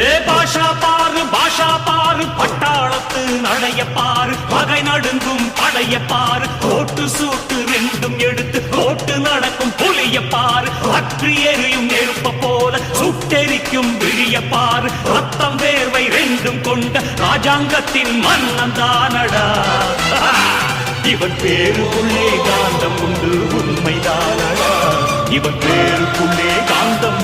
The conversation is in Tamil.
பாஷா பாரு பட்டாளத்து நடைய பாரு பகை நடுங்கும் படைய பாரு கோட்டு சூட்டு ரெண்டும் எடுத்து கோட்டு நடக்கும் புலிய பாரு அற்றி எரியும் நெருப்ப போல சுட்டெரிக்கும் விழிய பாரு ரத்தம் வேர்வை ரெண்டும் கொண்ட ராஜாங்கத்தின் மன்னன் தானடா இவன் பேருக்குள்ளே காந்தம் உண்டு உண்மைதானடா இவன் பேருக்குள்ளே காந்தம்